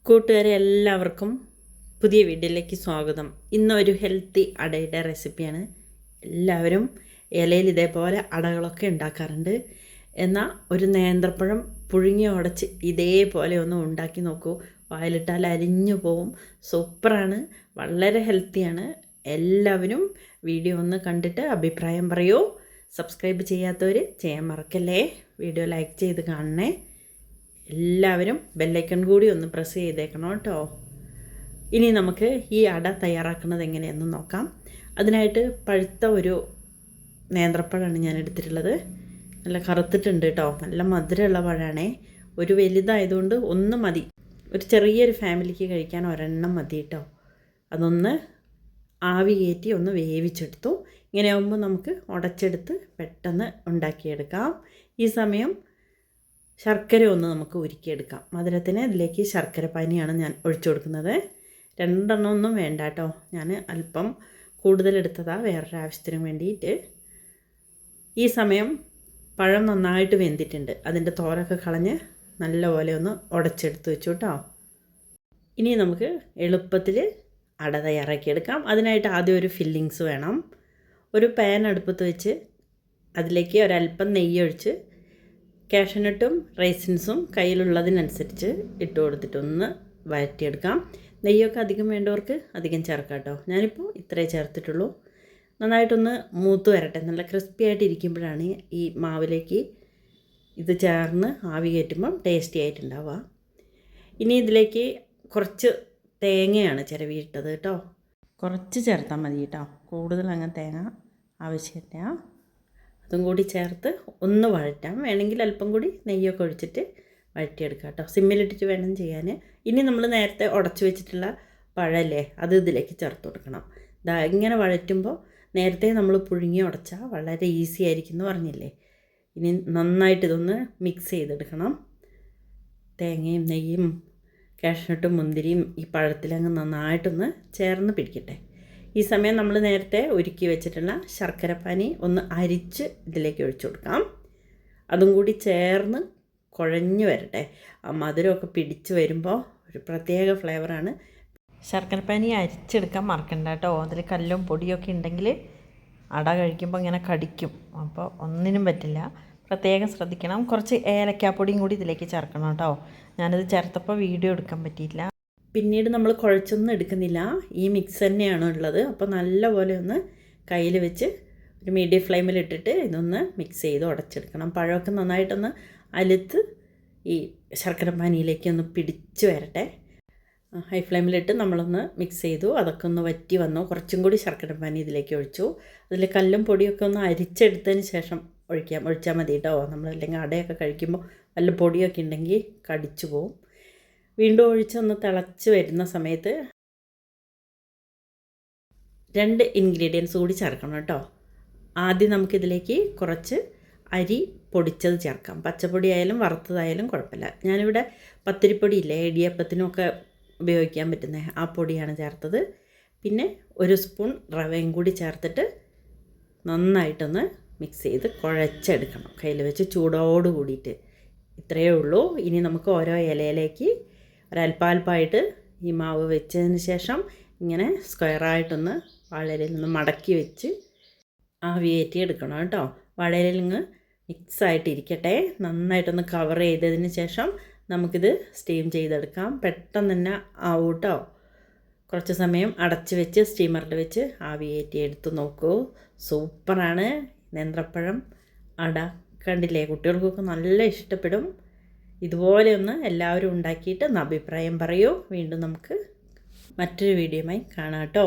കൂട്ടുകാരെ എല്ലാവർക്കും പുതിയ വീഡിയോയിലേക്ക് സ്വാഗതം. ഇന്നൊരു ഹെൽത്തി അടയുടെ റെസിപ്പിയാണ്. എല്ലാവരും ഇലയിൽ ഇതേപോലെ അടകളൊക്കെ ഉണ്ടാക്കാറുണ്ട്. എന്നാൽ ഒരു നേന്ത്രപ്പഴം പുഴുങ്ങി ഉടച്ച് ഇതേപോലെ ഒന്ന് ഉണ്ടാക്കി നോക്കൂ. വായിലിട്ടാൽ അരിഞ്ഞു പോവും. സൂപ്പറാണ്, വളരെ ഹെൽത്തിയാണ്. എല്ലാവരും വീഡിയോ ഒന്ന് കണ്ടിട്ട് അഭിപ്രായം പറയൂ. സബ്സ്ക്രൈബ് ചെയ്യാത്തവർ ചെയ്യാൻ മറക്കല്ലേ. വീഡിയോ ലൈക്ക് ചെയ്ത് കാണണേ. എല്ലാവരും ബെല്ലൈക്കൺ കൂടി ഒന്ന് പ്രസ് ചെയ്തേക്കണം കേട്ടോ. ഇനി നമുക്ക് ഈ അട തയ്യാറാക്കുന്നത് എങ്ങനെയെന്ന് നോക്കാം. അതിനായിട്ട് പഴുത്ത ഒരു നേന്ത്രപ്പഴമാണ് ഞാൻ എടുത്തിട്ടുള്ളത്. നല്ല കറുത്തിട്ടുണ്ട് കേട്ടോ. നല്ല മധുരമുള്ള പഴമാണേ. ഒരു വലുതായതുകൊണ്ട് ഒന്ന് മതി. ഒരു ചെറിയൊരു ഫാമിലിക്ക് കഴിക്കാൻ ഒരെണ്ണം മതി കേട്ടോ. അതൊന്ന് ആവി കയറ്റി ഒന്ന് വേവിച്ചെടുത്തു. ഇങ്ങനെ ആകുമ്പോൾ നമുക്ക് ഉടച്ചെടുത്ത് പെട്ടെന്ന് ഉണ്ടാക്കിയെടുക്കാം. ഈ സമയം ശർക്കര ഒന്ന് നമുക്ക് ഉരുക്കിയെടുക്കാം. മധുരത്തിന് ഇതിലേക്ക് ശർക്കര പാനിയാണ് ഞാൻ ഒഴിച്ചു കൊടുക്കുന്നത്. രണ്ടെണ്ണമൊന്നും വേണ്ട കേട്ടോ. ഞാൻ അല്പം കൂടുതലെടുത്തതാണ് വേറൊരു ആവശ്യത്തിന് വേണ്ടിയിട്ട്. ഈ സമയം പഴം നന്നായിട്ട് വെന്തിട്ടുണ്ട്. അതിൻ്റെ തോരൊക്കെ കളഞ്ഞ് നല്ലപോലെ ഒന്ന് ഉടച്ചെടുത്ത് വെച്ചു കേട്ടോ. ഇനി നമുക്ക് എളുപ്പത്തിൽ അട തയ്യാറാക്കിയെടുക്കാം. അതിനായിട്ട് ആദ്യം ഒരു ഫില്ലിങ്സ് വേണം. ഒരു പാൻ അടുപ്പത്ത് വെച്ച് അതിലേക്ക് ഒരല്പം നെയ്യ് ഒഴിച്ച് കാഷ്നട്ടും റൈസിൻസും കയ്യിലുള്ളതിനനുസരിച്ച് ഇട്ട് കൊടുത്തിട്ടൊന്ന് വഴറ്റിയെടുക്കാം. നെയ്യൊക്കെ അധികം വേണ്ടവർക്ക് അധികം ചേർക്കാം കേട്ടോ. ഞാനിപ്പോൾ ഇത്രേ ചേർത്തിട്ടുള്ളൂ. നന്നായിട്ടൊന്ന് മൂത്ത് വരട്ടെ. നല്ല ക്രിസ്പി ആയിട്ട് ഇരിക്കുമ്പോഴാണ് ഈ മാവിലേക്ക് ഇത് ചേർന്ന് ആവി കയറ്റുമ്പം ടേസ്റ്റി ആയിട്ടുണ്ടാവുക. ഇനി ഇതിലേക്ക് കുറച്ച് തേങ്ങയാണ് ചിരവിയിട്ടത് കേട്ടോ. കുറച്ച് ചേർത്താൽ മതി കേട്ടോ. കൂടുതൽ അങ്ങനെ തേങ്ങ ആവശ്യമില്ല. അതും കൂടി ചേർത്ത് ഒന്ന് വഴറ്റാം. വേണമെങ്കിൽ അല്പം കൂടി നെയ്യൊക്കെ ഒഴിച്ചിട്ട് വഴറ്റിയെടുക്കാം കേട്ടോ. സിമ്മിലിട്ടിട്ട് വേണം ചെയ്യാൻ. ഇനി നമ്മൾ നേരത്തെ ഉടച്ചു വെച്ചിട്ടുള്ള പഴമല്ലേ, അത് ഇതിലേക്ക് ചേർത്ത് കൊടുക്കണം. ഇങ്ങനെ വഴറ്റുമ്പോൾ നേരത്തെ നമ്മൾ പുഴുങ്ങി ഉടച്ചാൽ വളരെ ഈസി ആയിരിക്കും എന്ന് പറഞ്ഞില്ലേ. ഇനി നന്നായിട്ട് ഇതൊന്ന് മിക്സ് ചെയ്തെടുക്കണം. തേങ്ങയും നെയ്യും കാഷ്നട്ടും മുന്തിരിയും ഈ പഴത്തിലങ്ങ് നന്നായിട്ടൊന്ന് ചേർന്ന് പിടിക്കട്ടെ. ഈ സമയം നമ്മൾ നേരത്തെ ഒരുക്കി വെച്ചിട്ടുള്ള ശർക്കരപ്പാനി ഒന്ന് അരിച്ച് ഇതിലേക്ക് ഒഴിച്ചു കൊടുക്കാം. അതും കൂടി ചേർന്ന് കുഴഞ്ഞു വരട്ടെ. ആ മധുരമൊക്കെ പിടിച്ച് വരുമ്പോൾ ഒരു പ്രത്യേക ഫ്ലേവറാണ്. ശർക്കരപ്പാനി അരിച്ചെടുക്കാൻ മറക്കണ്ട കേട്ടോ. അതിൽ കല്ലും പൊടിയൊക്കെ ഉണ്ടെങ്കിൽ അട കഴിക്കുമ്പോൾ ഇങ്ങനെ കടിക്കും. അപ്പോൾ ഒന്നിനും പറ്റില്ല. പ്രത്യേകം ശ്രദ്ധിക്കണം. കുറച്ച് ഏലക്കാപ്പൊടിയും കൂടി ഇതിലേക്ക് ചേർക്കണം കേട്ടോ. ഞാനത് ചേർത്തപ്പോൾ വീഡിയോ എടുക്കാൻ പറ്റിയില്ല. പിന്നീട് നമ്മൾ കുഴച്ചൊന്നും എടുക്കുന്നില്ല. ഈ മിക്സ് തന്നെയാണ് ഉള്ളത്. അപ്പോൾ നല്ലപോലെ ഒന്ന് കയ്യിൽ വെച്ച് ഒരു മീഡിയം ഫ്ലെയിമിലിട്ടിട്ട് ഇതൊന്ന് മിക്സ് ചെയ്ത് ഉടച്ചെടുക്കണം. പഴമൊക്കെ നന്നായിട്ടൊന്ന് അലുത്ത് ഈ ശർക്കരപ്പാനിയിലേക്ക് ഒന്ന് പിടിച്ച് വരട്ടെ. ഹൈ ഫ്ലെയിമിലിട്ട് നമ്മളൊന്ന് മിക്സ് ചെയ്തു. അതൊക്കെ ഒന്ന് വറ്റി വന്നു. കുറച്ചും കൂടി ശർക്കരപ്പാനി ഇതിലേക്ക് ഒഴിച്ചു. അതിൽ കല്ലും പൊടിയൊക്കെ ഒന്ന് അരിച്ചെടുത്തതിന് ശേഷം ഒഴിച്ചാൽ മതി കേട്ടോ. നമ്മളല്ലെങ്കിൽ അടയൊക്കെ കഴിക്കുമ്പോൾ വല്ല പൊടിയൊക്കെ ഉണ്ടെങ്കിൽ കടിച്ചു പോവും. വീണ്ടും ഒഴിച്ചൊന്ന് തിളച്ച് വരുന്ന സമയത്ത് 2 ഇൻഗ്രീഡിയൻസ് കൂടി ചേർക്കണം കേട്ടോ. ആദ്യം നമുക്കിതിലേക്ക് കുറച്ച് അരി പൊടിച്ചത് ചേർക്കാം. പച്ചപ്പൊടി ആയാലും വറുത്തതായാലും കുഴപ്പമില്ല. ഞാനിവിടെ പത്തിരിപ്പൊടി ഇല്ലേ, ഇടിയപ്പത്തിനൊക്കെ ഉപയോഗിക്കാൻ പറ്റുന്ന ആ പൊടിയാണ് ചേർത്തത്. പിന്നെ 1 സ്പൂൺ റവയും കൂടി ചേർത്തിട്ട് നന്നായിട്ടൊന്ന് മിക്സ് ചെയ്ത് കുഴച്ചെടുക്കണം. കയ്യിൽ വെച്ച് ചൂടോട് കൂടിയിട്ട്. ഇത്രയേ ഉള്ളൂ. ഇനി നമുക്ക് ഓരോ ഇലയിലേക്ക് ഒരൽപ്പാൽപ്പായിട്ട് ഈ മാവ് വെച്ചതിന് ശേഷം ഇങ്ങനെ സ്ക്വയറായിട്ടൊന്ന് വാഴയിലൊന്ന് മടക്കി വെച്ച് ആവിയേറ്റി എടുക്കണം കേട്ടോ. വാഴയിലിങ്ങ് മിക്സായിട്ടിരിക്കട്ടെ. നന്നായിട്ടൊന്ന് കവർ ചെയ്തതിന് ശേഷം നമുക്കിത് സ്റ്റീം ചെയ്തെടുക്കാം. പെട്ടെന്ന് തന്നെ ആവും കേട്ടോ. കുറച്ച് സമയം അടച്ച് വെച്ച് സ്റ്റീമറിൽ വെച്ച് ആവിയേറ്റി എടുത്ത് നോക്കൂ. സൂപ്പറാണ്. നേന്ത്രപ്പഴം അട കണ്ടില്ലേ, കുട്ടികൾക്കൊക്കെ നല്ല ഇഷ്ടപ്പെടും. ഇതുപോലെ ഒന്ന് എല്ലാവരും ഉണ്ടാക്കിയിട്ട് അഭിപ്രായം പറയൂ. വീണ്ടും നമുക്ക് മറ്റൊരു വീഡിയോയുമായി കാണാം കേട്ടോ.